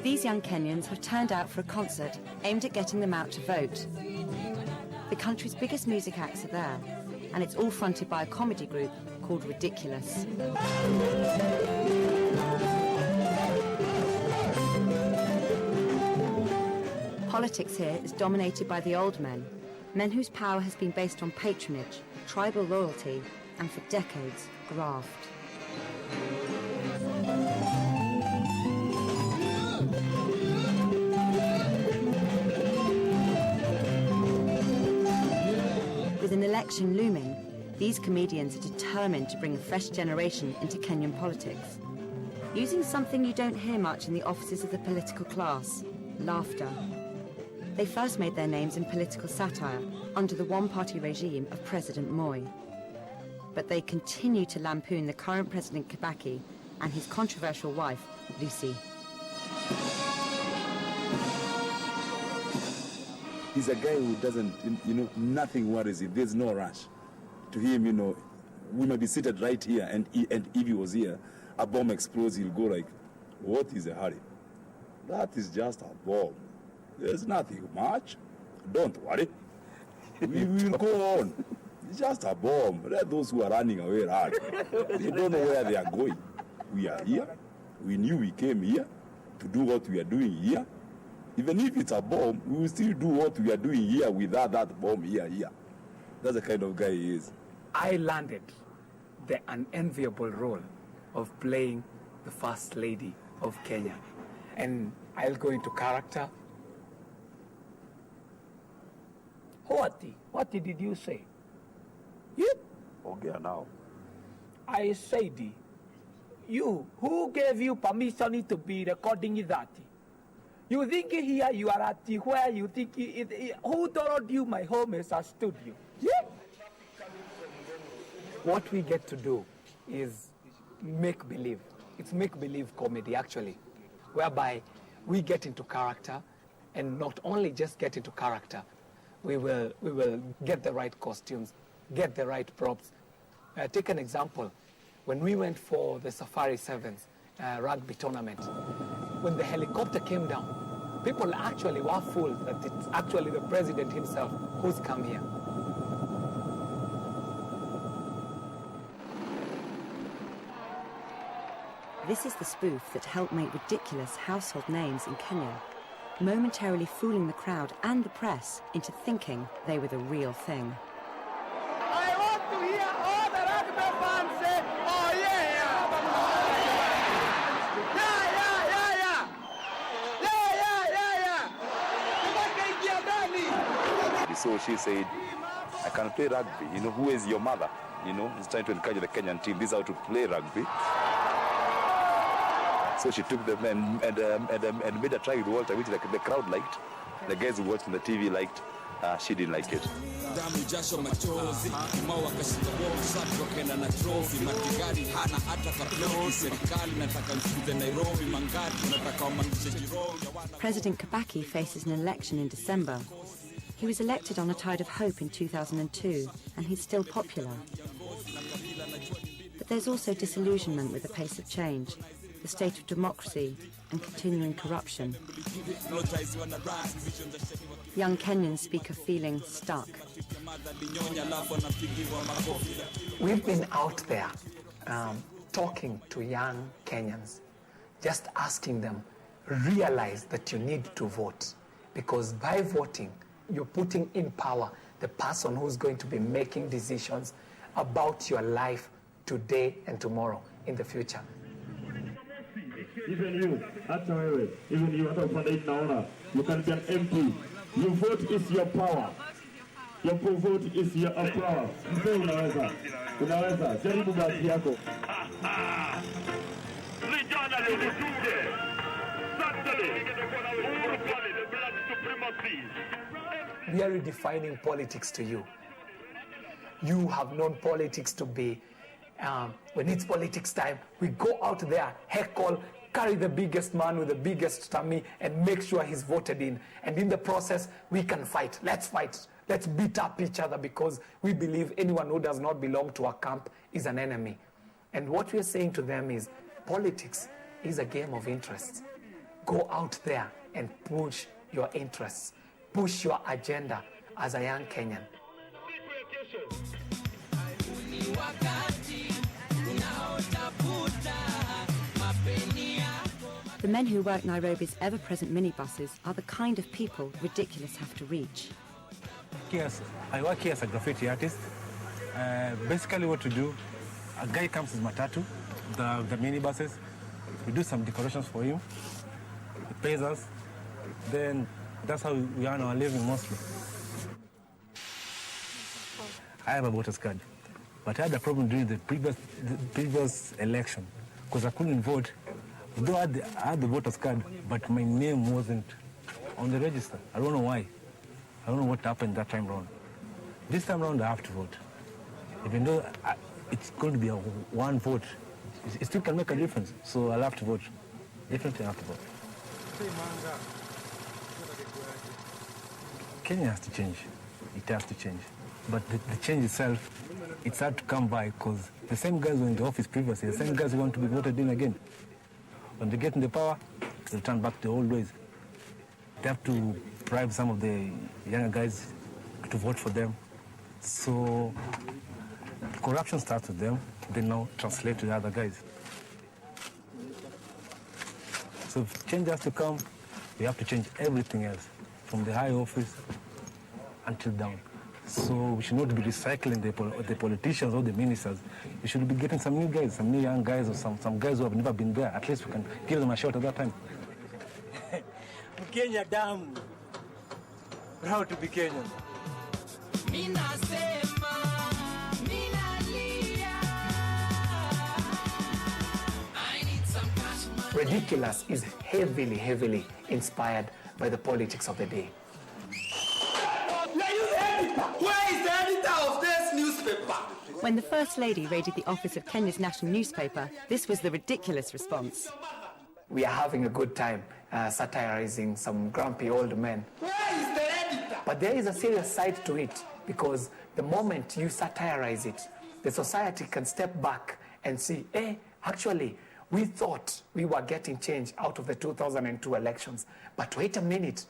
These young Kenyans have turned out for a concert aimed at getting them out to vote. The country's biggest music acts are there, and it's all fronted by a comedy group called Ridiculous. Politics here is dominated by the old men whose power has been based on patronage, tribal loyalty, and for decades, graft. With an election looming, these comedians are determined to bring a fresh generation into Kenyan politics, using something you don't hear much in the offices of the political class, laughter. They first made their names in political satire under the one-party regime of President Moi. But they continue to lampoon the current President Kibaki and his controversial wife, Lucy. He's a guy who doesn't, nothing worries him. There's no rush. To him, we might be seated right here, and if he was here, a bomb explodes, he'll go like, what is the hurry? That is just a bomb. There's nothing much. Don't worry. We will go on. It's just a bomb. Let those who are running away run. They don't know where they are going. We are here. We knew we came here to do what we are doing here. Even if it's a bomb, we will still do what we are doing here without that bomb here. That's the kind of guy he is. I landed the unenviable role of playing the First Lady of Kenya. And I'll go into character. What did you say? You? Okay, now. I said, you, who gave you permission to be recording that? You think here you are at where you think who told you my home is a studio? Yeah? What we get to do is make-believe. It's make-believe comedy, actually, whereby we get into character, and not only just get into character, we will get the right costumes, get the right props. Take an example. When we went for the Safari Sevens rugby tournament, when the helicopter came down, people actually were fooled that it's actually the president himself who's come here. This is the spoof that helped make Ridiculous household names in Kenya, momentarily fooling the crowd and the press into thinking they were the real thing. I want to hear all the rugby fans say, oh yeah! Yeah! So she said, I can play rugby. Who is your mother? He's trying to encourage the Kenyan team. This is how to play rugby. So she took them and made a try with Walter, which the crowd liked. The guys who watched on the TV liked. She didn't like it. President Kibaki faces an election in December. He was elected on a tide of hope in 2002, and he's still popular. But there's also disillusionment with the pace of change, the state of democracy, and continuing corruption. Young Kenyans speak of feeling stuck. We've been out there talking to young Kenyans, just asking them, realize that you need to vote, because by voting, you're putting in power the person who's going to be making decisions about your life today and tomorrow in the future. Even you, even you, you can be an MP. Your vote is your power. Your vote is your power. Unaweza. Jaribu bahati yako. We are redefining politics to you. You have known politics to be, when it's politics time, we go out there, heckle, carry the biggest man with the biggest tummy and make sure he's voted in. And in the process, we can fight. Let's fight. Let's beat up each other because we believe anyone who does not belong to our camp is an enemy. And what we're saying to them is politics is a game of interests. Go out there and push your interests, push your agenda as a young Kenyan. The men who work Nairobi's ever-present minibuses are the kind of people Ridiculous have to reach. Yes, I work here as a graffiti artist. Basically what we do, a guy comes with matatu, the minibuses, we do some decorations for him, he pays us, then that's how we earn our living mostly. I have a voter's card, but I had a problem during the previous election because I couldn't vote. Though I had the voter's card, but my name wasn't on the register. I don't know why. I don't know what happened that time round. This time round, I have to vote. Even though it's going to be a one vote, it still can make a difference. So I'll have to vote. Definitely I have to vote. Kenya has to change. It has to change. But the change itself, it's hard to come by because the same guys who were in the office previously, the same guys who want to be voted in again. When they get in the power, they return back to the old ways. They have to bribe some of the younger guys to vote for them. So corruption starts with them, then now translate to the other guys. So if change has to come, we have to change everything else, from the high office until down. So we should not be recycling the politicians or the ministers. We should be getting some new guys, some new young guys, or some guys who have never been there. At least we can give them a shot at that time. Kenya damu. Proud to be Kenyan. Ridiculous is heavily, heavily inspired by the politics of the day. Where is the editor of this newspaper? When the First Lady raided the office of Kenya's national newspaper, this was the Ridiculous response. We are having a good time satirizing some grumpy old men. Where is the editor? But there is a serious side to it, because the moment you satirize it, the society can step back and see, actually, we thought we were getting change out of the 2002 elections. But wait a minute,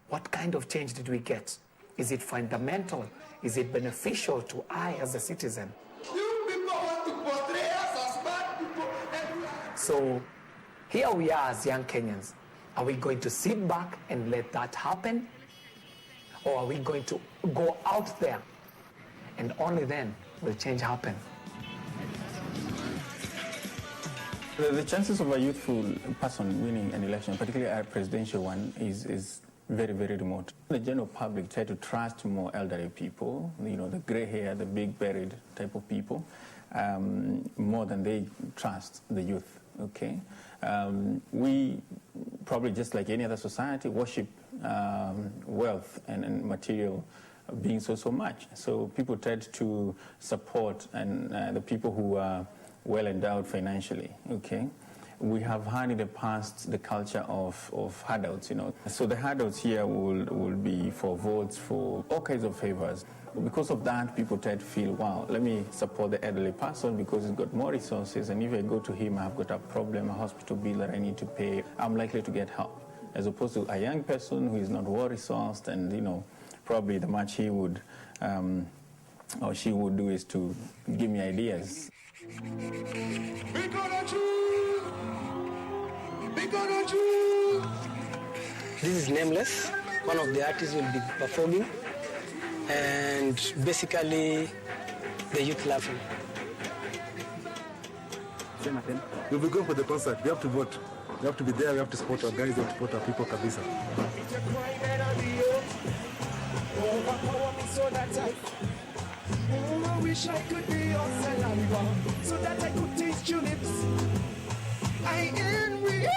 what kind of change did we get? Is it fundamental? Is it beneficial to I as a citizen? You people want to portray us as bad people. So here we are as young Kenyans. Are we going to sit back and let that happen? Or are we going to go out there? And only then will change happen. The chances of a youthful person winning an election, particularly a presidential one, is very, very remote. The general public try to trust more elderly people, the gray hair, the big buried type of people, more than they trust the youth, okay? We probably, just like any other society, worship wealth and material being so much. So people tend to support the people who are well endowed financially, okay? We have had in the past the culture of handouts, So the handouts here will be for votes, for all kinds of favors. Because of that, people tend to feel, wow, let me support the elderly person because he's got more resources, and if I go to him, I've got a problem, a hospital bill that I need to pay, I'm likely to get help. As opposed to a young person who is not well-resourced and, probably the much he would or she would do is to give me ideas. This is Nameless. One of the artists will be performing, and basically the youth laughing. We'll be going for the concert. We have to vote. We have to be there. We have to support our guys. We have to support our people, kabisa. I wish I could be your saliva so that I could taste your lips. I envy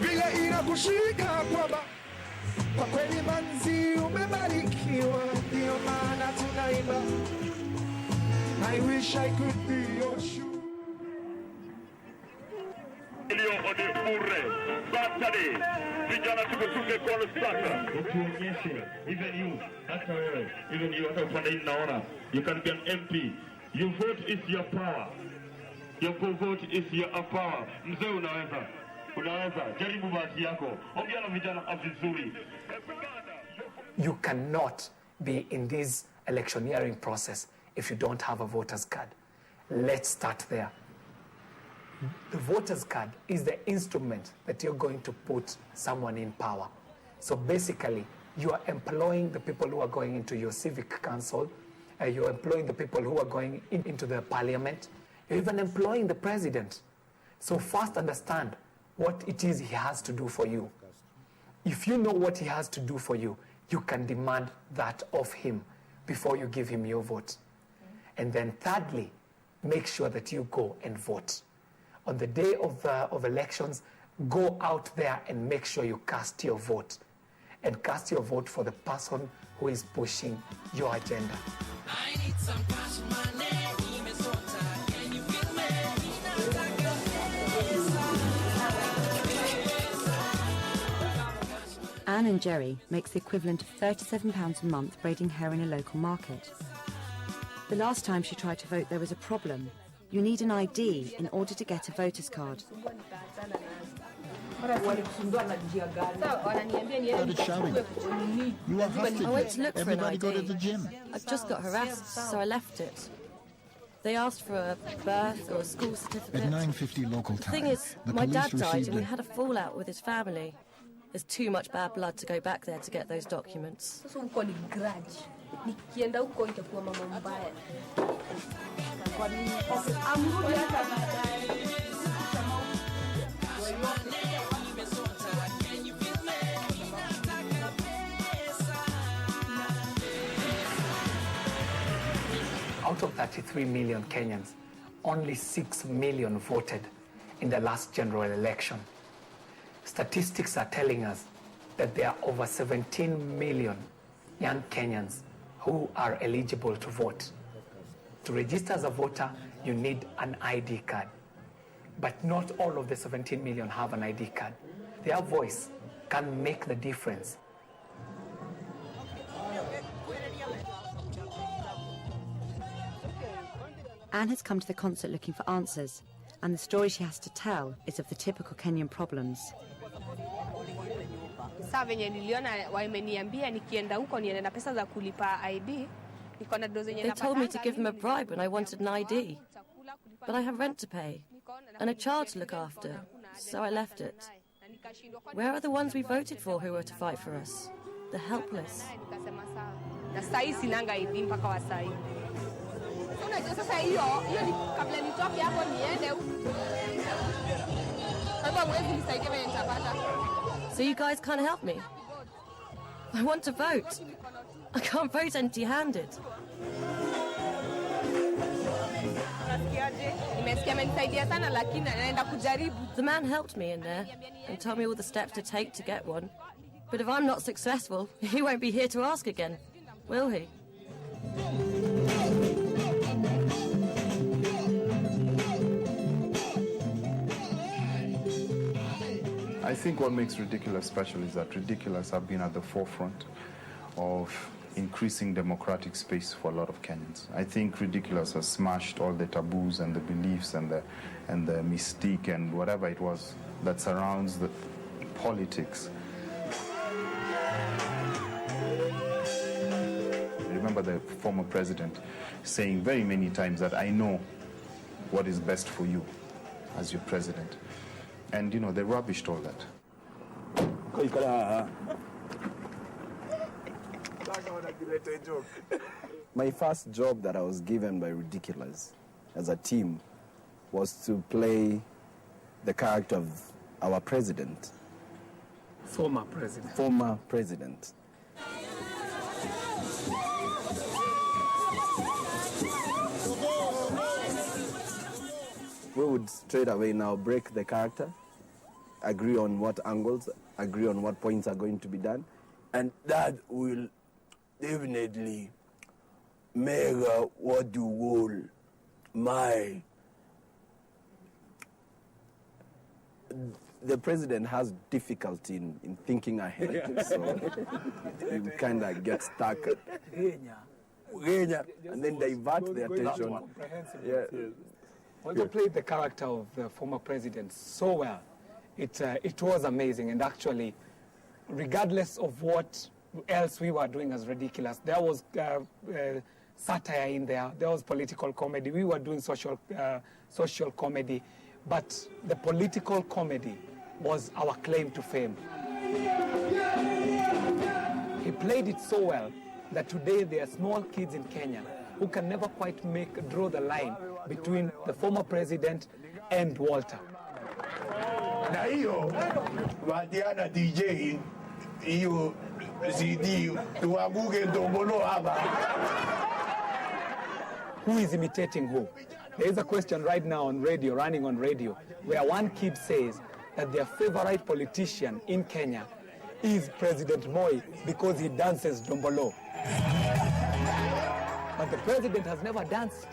vile inakushika kwamba kwa kweli manzi umebarikiwa, ndio maana tunaimba. I wish I could be your shoe. Saturday, vijana tukusunge kwa sasa. Ukionyeshe, even you, hata wewe, even you, hata upande hii naona, you can be an MP. Your vote is your power. Your vote is your power. Mzee unaweza. Unaweza. Jaribu bahati yako. Ongea na vijana vizuri. You cannot be in this electioneering process if you don't have a voter's card. Let's start there. The voter's card is the instrument that you're going to put someone in power. So basically, you are employing the people who are going into your civic council, you're employing the people who are going into the parliament, you're even employing the president. So first understand what it is he has to do for you. If you know what he has to do for you, you can demand that of him before you give him your vote. And then thirdly, make sure that you go and vote. On the day of elections, go out there and make sure you cast your vote. And cast your vote for the person who is pushing your agenda. I need some cash money. Can you feel me? Anne and Jerry makes the equivalent of £37 a month braiding hair in a local market. The last time she tried to vote, there was a problem. You need an ID in order to get a voter's card. Started shouting. You are hostage. I went to look for an Everybody ID. go to the gym. I just got harassed, so I left it. They asked for a birth or a school certificate. At 9:50 local The time, thing is, the my police dad died received and we a- had a fallout with his family. There's too much bad blood to go back there to get those documents. Sasa uko ni grudge. Nikienda huko itakuwa mambo mbaya. Kwa nini? Amrudi hata baadaye. Out of 33 million Kenyans, only 6 million voted in the last general election. Statistics are telling us that there are over 17 million young Kenyans who are eligible to vote. To register as a voter, you need an ID card. But not all of the 17 million have an ID card. Their voice can make the difference. Anne has come to the concert looking for answers, and the story she has to tell is of the typical Kenyan problems. Sasa venye niliona wameniambia nikienda huko niende na pesa za kulipa ID. Niko na dozo yenye They told me to give them a bribe when I wanted an ID. But I have rent to pay and a child to look after, so I left it. Where are the ones we voted for who were to fight for us? The helpless. Nikasema sawa. Na sasa hii sinanga ID mpaka wa sasa hivi. Unajua sasa hiyo ni kabla nitoke hapo niende huko. Hapa mwezi nisaidie venye nitapata. So you guys can't help me? I want to vote. I can't vote empty-handed. Nimesikia amenisaidia sana lakini naenda kujaribu. The man helped me in there and told me all the steps to take to get one. But if I'm not successful, he won't be here to ask again, will he? I think what makes Ridiculous special is that Ridiculous have been at the forefront of increasing democratic space for a lot of Kenyans. I think Ridiculous has smashed all the taboos and the beliefs and the mystique and whatever it was that surrounds the politics. I remember the former president saying very many times that I know what is best for you as your president. And, you know, they rubbished all that. My first job that I was given by Ridiculous as a team was to play the character of our president. Former president. Former president. We would straight away now break the character, agree on what angles, agree on what points are going to be done, And that will definitely make what you call my... The president has difficulty in thinking ahead, so you kind of get stuck. And then divert the attention. Yeah. Walter played the character of the former president so well. It was amazing, and actually, regardless of what else we were doing as Ridiculous, there was satire in there, there was political comedy, we were doing social comedy, but the political comedy was our claim to fame. He played it so well that today there are small kids in Kenya who can never quite draw the line between the former president and Walter. Na hiyo wadiana DJ hiyo CD tuaguge ndombolo hapa. Who is imitating who? There is a question right now on radio, running on radio, where one kid says that their favorite politician in Kenya is President Moi because he dances dombolo. But the president has never danced.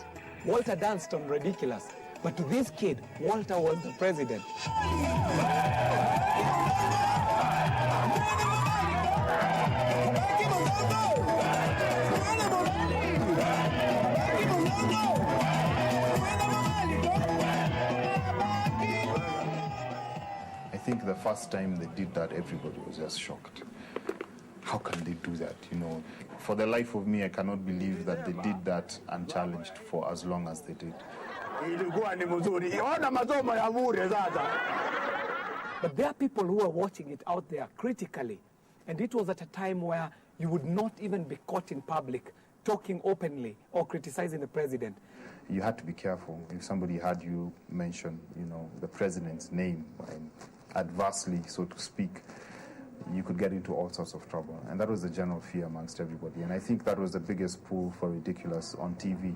Walter danced on Ridiculous. But to this kid, Walter was the president. I think the first time they did that, everybody was just shocked. How can they do that? You know, for the life of me, I cannot believe that they did that unchallenged for as long as they did. But there are people who are watching it out there critically. And it was at a time where you would not even be caught in public talking openly or criticizing the president. You had to be careful. If somebody had you mention, you know, the president's name adversely, so to speak, you could get into all sorts of trouble. And that was the general fear amongst everybody. And I think that was the biggest pull for Ridiculous on TV,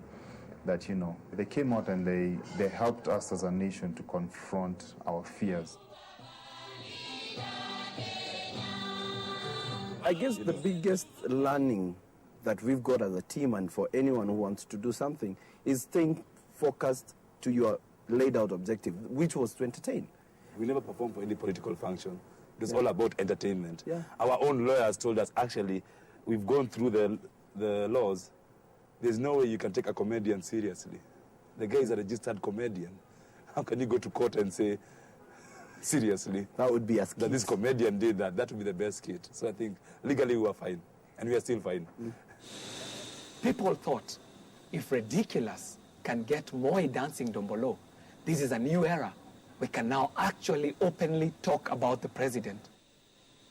that, you know, they came out and they helped us as a nation to confront our fears. I guess the biggest learning that we've got as a team, and for anyone who wants to do something, is staying focused to your laid out objective, which was to entertain. We never performed for any political function. It was all about entertainment. Yeah. Our own lawyers told us, actually, we've gone through the laws. There's no way you can take a comedian seriously. The guy is a registered comedian. How can you go to court and say, seriously, that would be a skit. That this comedian did that? That would be the best skit. So I think legally we were fine, and we are still fine. People thought if Ridiculous can get Moi dancing dombolo, this is a new era. We can now actually openly talk about the president.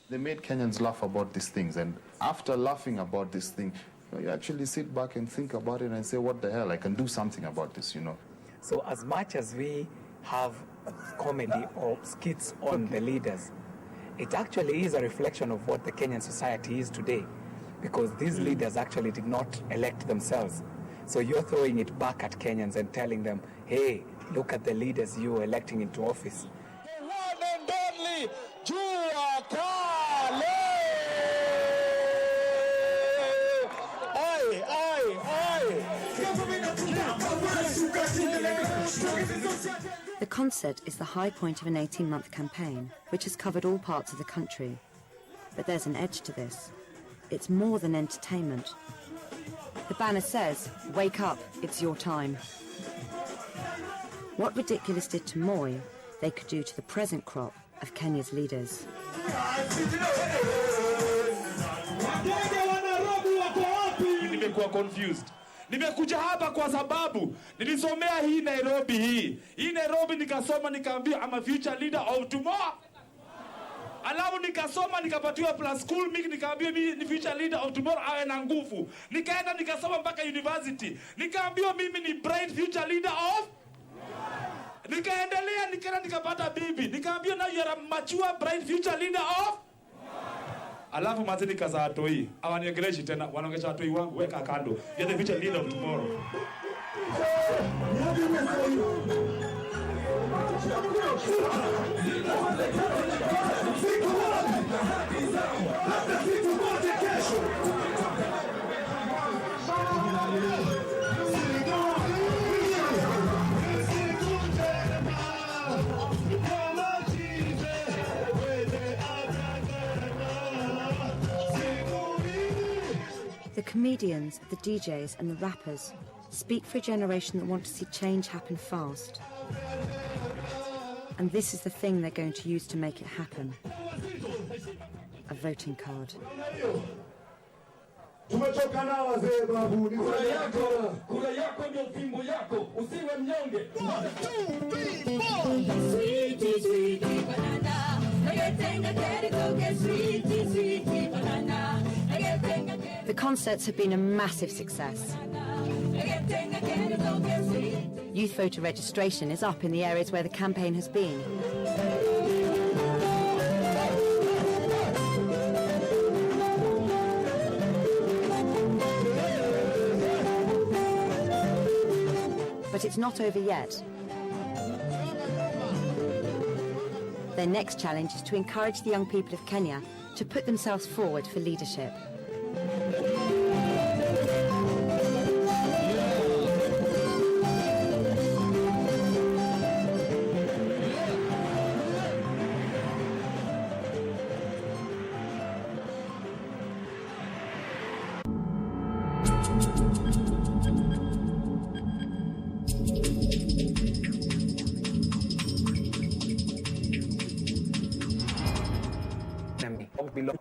They made Kenyans laugh about these things, and after laughing about this thing, you actually sit back and think about it and say, what the hell, I can do something about this, you know. So as much as we have comedy or skits on the leaders, it actually is a reflection of what the Kenyan society is today, because these leaders actually did not elect themselves. So you're throwing it back at Kenyans and telling them, hey, look at the leaders you are electing into office. The one and only Jua Kale! Aye, aye, aye! The concert is the high point of an 18-month campaign, which has covered all parts of the country. But there's an edge to this. It's more than entertainment. The banner says, wake up, it's your time. What Ridiculous did to Moi, they could do to the present crop of Kenya's leaders. Nimekuwa confused. Nimekuja hapa kwa sababu nilisomea hii Nairobi hii. Hii Nairobi nikasoma nikaambiwa I'm a future leader of tomorrow. Alafu nikasoma nikapatiwa plus school mimi nikaambiwa mimi ni future leader of tomorrow awe na nguvu. Nikaenda nikasoma mpaka university. Nikaambiwa mimi ni bright future leader of. Nikaendelea nikaenda nikapata bibi. Nikaambiwa now you are a mature bright future leader of. Alafu mazi nikazaa toi. Awaniongeleshi tena wanaongesha toi wangu weka kando. You're the future leader of tomorrow. The comedians, the DJs and the rappers Speak for a generation that want to see change happen fast. And this is the thing they're going to use to make it happen. A voting card. Tumechoka na wazee babu, ni kura yako ndio fimbo yako, usiwe mnyonge. 1, 2, 3, 4. Sweetie, sweetie banana, sweetie banana. The concerts have been a massive success. Youth voter registration is up in the areas where the campaign has been. But it's not over yet. Their next challenge is to encourage the young people of Kenya to put themselves forward for leadership. Below